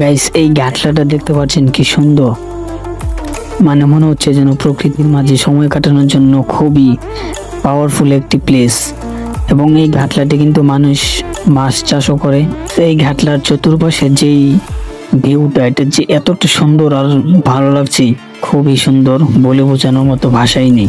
Guys, এই ঘাটলাটা দেখতে পাচ্ছেন কি সুন্দর। মানে মনে হচ্ছে যেন প্রকৃতির মাঝে সময় কাটানোর জন্য খুবই পাওয়ারফুল একটি প্লেস। এবং এই ঘাটলাটি কিন্তু মানুষ মাছ চাষও করে। এই ঘাটলার চতুর্পাশে যেই ভিউটা, এটা যে এতটা সুন্দর আর ভালো লাগছে, খুবই সুন্দর, বলে বোঝানোর মতো ভাষাই নেই।